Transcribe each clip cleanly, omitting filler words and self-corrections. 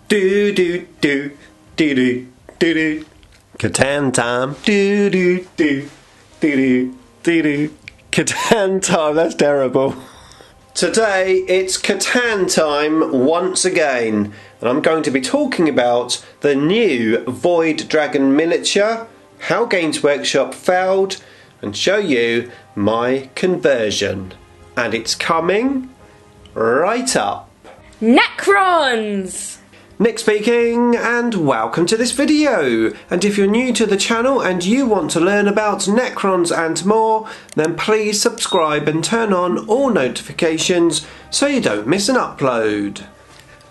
Do do do do do do do. C'tan time. Do do do do do do. C'tan time. That's terrible. Today it's C'tan time once again, and I'm going to be talking about the new Void Dragon miniature, how Games Workshop failed, and show you my conversion. And it's coming right up. Necrons! Nick speaking, and welcome to this video. And if you're new to the channel and you want to learn about Necrons and more, then please subscribe and turn on all notifications so you don't miss an upload.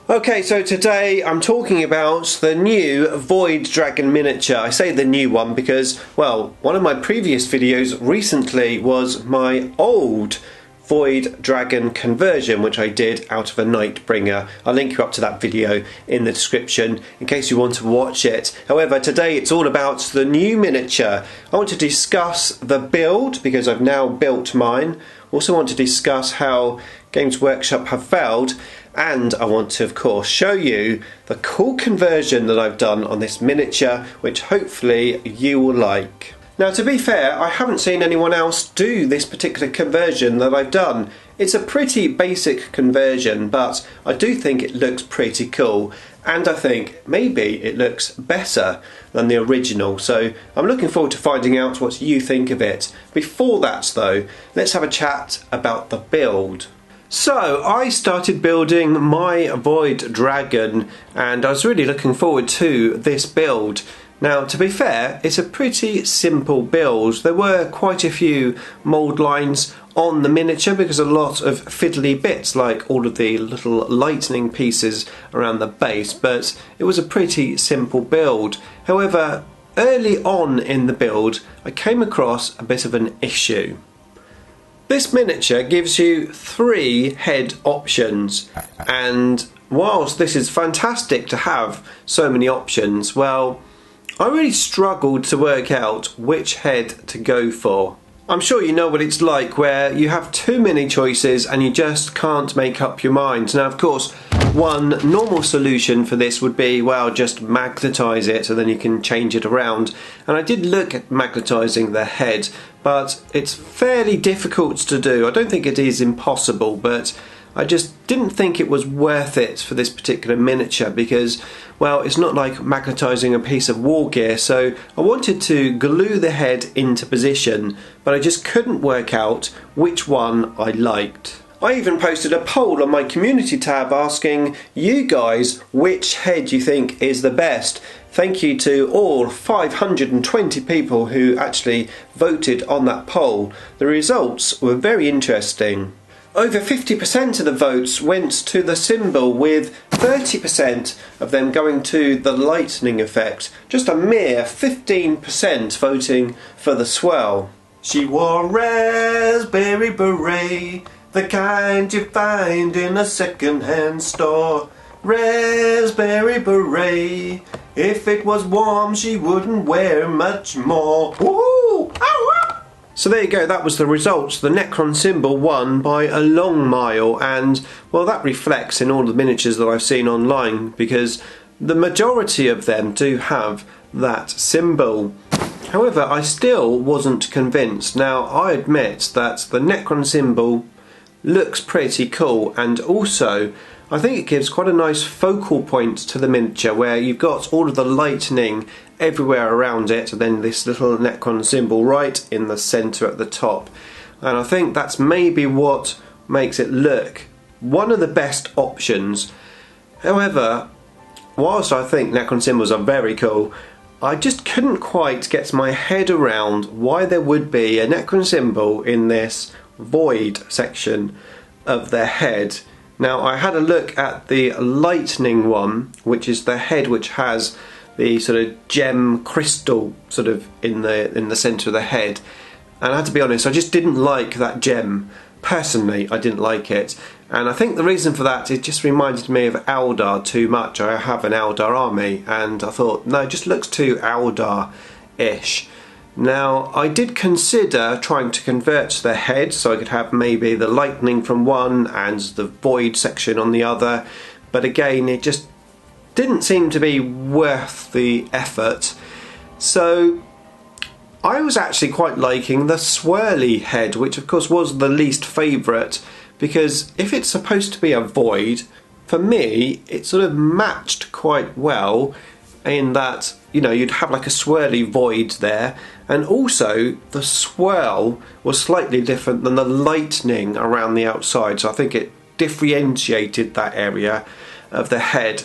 Okay, so today I'm talking about the new Void Dragon miniature. I say the new one because, well, one of my previous videos recently was my old Void Dragon conversion, which I did out of a Nightbringer. I'll link you up to that video in the description in case you want to watch it. However, today it's all about the new miniature. I want to discuss the build because I've now built mine. Also want to discuss how Games Workshop have failed, and I want to of course show you the cool conversion that I've done on this miniature, which hopefully you will like. Now, to be fair, I haven't seen anyone else do this particular conversion that I've done. It's a pretty basic conversion, but I do think it looks pretty cool, and I think maybe it looks better than the original, so I'm looking forward to finding out what you think of it. Before that though, let's have a chat about the build. So, I started building my Void Dragon, and I was really looking forward to this build. Now, to be fair, it's a pretty simple build. There were quite a few mould lines on the miniature because a lot of fiddly bits, like all of the little lightning pieces around the base, but it was a pretty simple build. However, early on in the build, I came across a bit of an issue. This miniature gives you 3 head options, and whilst this is fantastic to have so many options, well, I really struggled to work out which head to go for. I'm sure you know what it's like where you have too many choices and you just can't make up your mind. Now, of course, one normal solution for this would be, well, just magnetise it and then you can change it around. And I did look at magnetising the head, but it's fairly difficult to do. I don't think it is impossible, but I just didn't think it was worth it for this particular miniature because, well, it's not like magnetising a piece of war gear, so I wanted to glue the head into position, but I just couldn't work out which one I liked. I even posted a poll on my community tab asking you guys which head you think is the best. Thank you to all 520 people who actually voted on that poll. The results were very interesting. Over 50% of the votes went to the symbol, with 30% of them going to the lightning effect. Just a mere 15% voting for the swell. She wore a raspberry beret, the kind you find in a second-hand store. Raspberry beret, if it was warm she wouldn't wear much more. Woo! Ow, ow! So there you go, that was the results. The Necron symbol won by a long mile, and, well, that reflects in all the miniatures that I've seen online because the majority of them do have that symbol. However, I still wasn't convinced. Now, I admit that the Necron symbol looks pretty cool, and also I think it gives quite a nice focal point to the miniature where you've got all of the lightning everywhere around it and then this little Necron symbol right in the centre at the top. And I think that's maybe what makes it look one of the best options. However, whilst I think Necron symbols are very cool, I just couldn't quite get my head around why there would be a Necron symbol in this void section of their head. Now, I had a look at the lightning one, which is the head which has the sort of gem crystal sort of in the centre of the head, and I had to be honest, I just didn't like that gem. Personally, I didn't like it, and I think the reason for that, it just reminded me of Eldar too much. I have an Eldar army, and I thought, no, it just looks too Eldar-ish. Now, I did consider trying to convert the head so I could have maybe the lightning from one and the void section on the other, but again, it just didn't seem to be worth the effort. So I was actually quite liking the swirly head, which of course was the least favourite, because if it's supposed to be a void, for me it sort of matched quite well in that, you know, you'd have like a swirly void there, and also the swirl was slightly different than the lightning around the outside, so I think it differentiated that area of the head.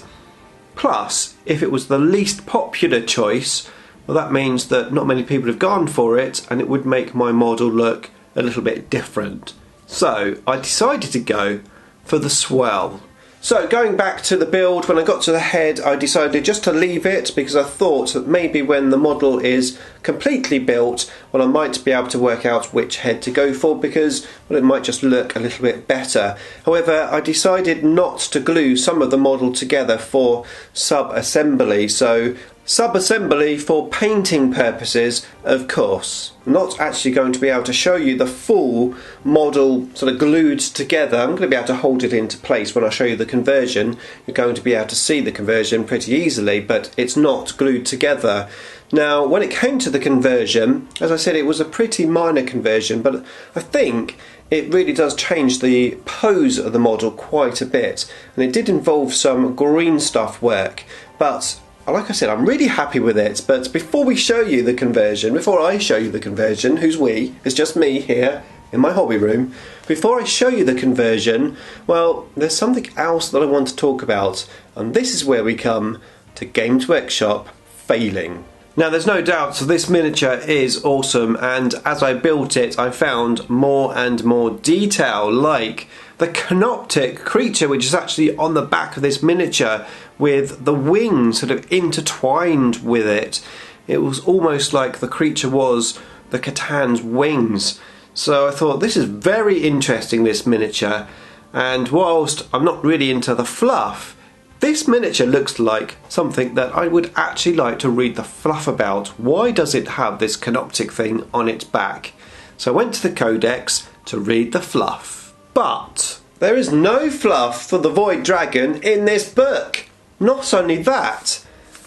Plus, if it was the least popular choice, well, that means that not many people have gone for it, and it would make my model look a little bit different. So I decided to go for the swirl. So going back to the build, when I got to the head, I decided just to leave it because I thought that maybe when the model is completely built, well, I might be able to work out which head to go for because, well, it might just look a little bit better. However, I decided not to glue some of the model together for sub-assembly. So sub-assembly for painting purposes, of course. I'm not actually going to be able to show you the full model sort of glued together. I'm going to be able to hold it into place when I show you the conversion. You're going to be able to see the conversion pretty easily, but it's not glued together. Now, when it came to the conversion, as I said, it was a pretty minor conversion, but I think it really does change the pose of the model quite a bit. And it did involve some green stuff work, but like I said, I'm really happy with it. But before we show you the conversion, before I show you the conversion, who's we? It's just me here in my hobby room. Before I show you the conversion, well, there's something else that I want to talk about, and this is where we come to Games Workshop failing. Now, there's no doubt this miniature is awesome, and as I built it, I found more and more detail, like the canoptic creature, which is actually on the back of this miniature with the wings sort of intertwined with it. It was almost like the creature was the C'tan's wings. So I thought, this is very interesting, this miniature, and whilst I'm not really into the fluff, this miniature looks like something that I would actually like to read the fluff about. Why does it have this canoptic thing on its back? So I went to the codex to read the fluff. But there is no fluff for the Void Dragon in this book. Not only that,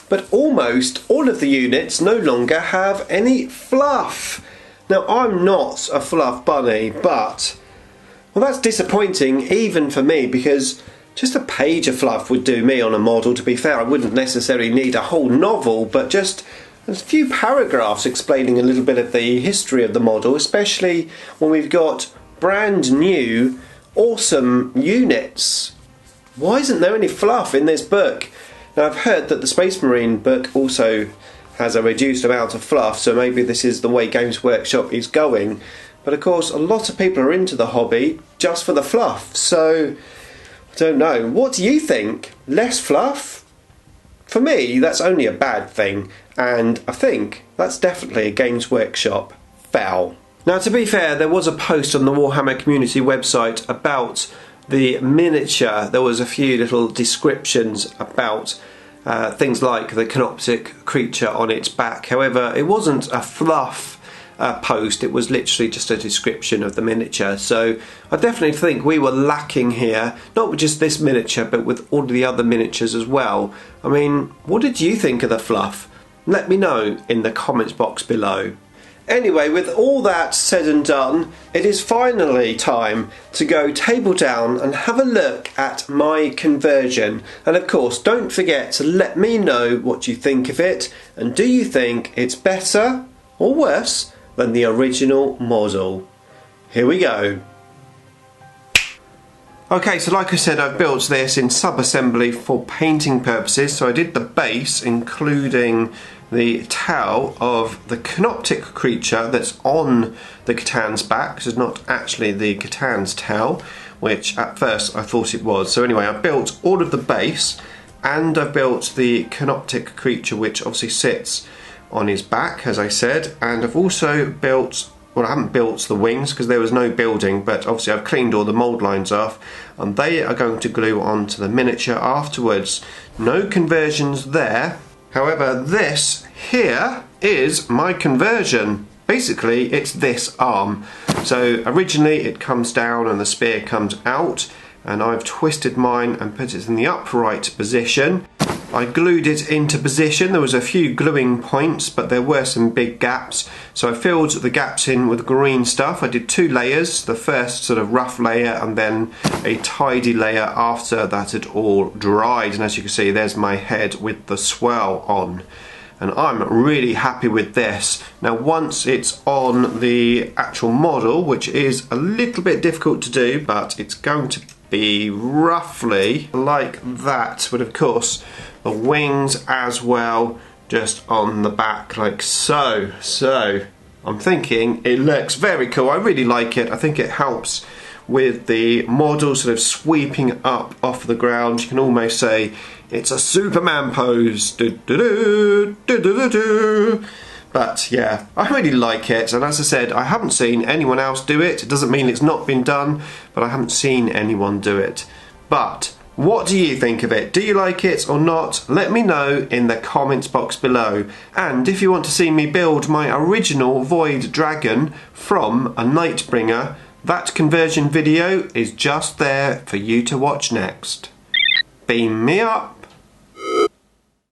but almost all of the units no longer have any fluff. Now, I'm not a fluff bunny, but, well, that's disappointing even for me, because just a page of fluff would do me on a model. To be fair, I wouldn't necessarily need a whole novel, but just a few paragraphs explaining a little bit of the history of the model, especially when we've got brand new, awesome units. Why isn't there any fluff in this book? Now, I've heard that the Space Marine book also has a reduced amount of fluff, so maybe this is the way Games Workshop is going. But of course, a lot of people are into the hobby just for the fluff, so I don't know. What do you think? Less fluff? For me, that's only a bad thing, and I think that's definitely a Games Workshop foul. Now, to be fair, there was a post on the Warhammer community website about the miniature. There was a few little descriptions about things like the canoptic creature on its back. However, it wasn't a fluff post, it was literally just a description of the miniature. So I definitely think we were lacking here, not with just this miniature, but with all the other miniatures as well. I mean, what did you think of the fluff? Let me know in the comments box below. Anyway, with all that said and done, it is finally time to go table down and have a look at my conversion. And of course, don't forget to let me know what you think of it, and do you think it's better or worse than the original model? Here we go. Okay, so like I said, I've built this in sub-assembly for painting purposes. So I did the base, including the tail of the canoptic creature that's on the C'tan's back. This is not actually the C'tan's tail, which at first I thought it was. So anyway, I built all of the base, and I built the canoptic creature, which obviously sits on his back, as I said, and I've also built, well, I haven't built the wings because there was no building, but obviously I've cleaned all the mould lines off, and they are going to glue onto the miniature afterwards. No conversions there. However, this here is my conversion. Basically, it's this arm. So originally it comes down and the spear comes out, and I've twisted mine and put it in the upright position. I glued it into position. There was a few gluing points, but there were some big gaps. So I filled the gaps in with green stuff. I did 2 layers, the first sort of rough layer and then a tidy layer after that had all dried. And as you can see, there's my head with the swirl on. And I'm really happy with this. Now once it's on the actual model, which is a little bit difficult to do, but it's going to be roughly like that, but of course the wings as well, just on the back like so. So I'm thinking it looks very cool. I really like it. I think it helps with the model sort of sweeping up off the ground. You can almost say it's a Superman pose. But yeah, I really like it, and as I said, I haven't seen anyone else do it. It doesn't mean it's not been done, but I haven't seen anyone do it. But what do you think of it? Do you like it or not? Let me know in the comments box below. And if you want to see me build my original Void Dragon from a Nightbringer, that conversion video is just there for you to watch next. Beam me up!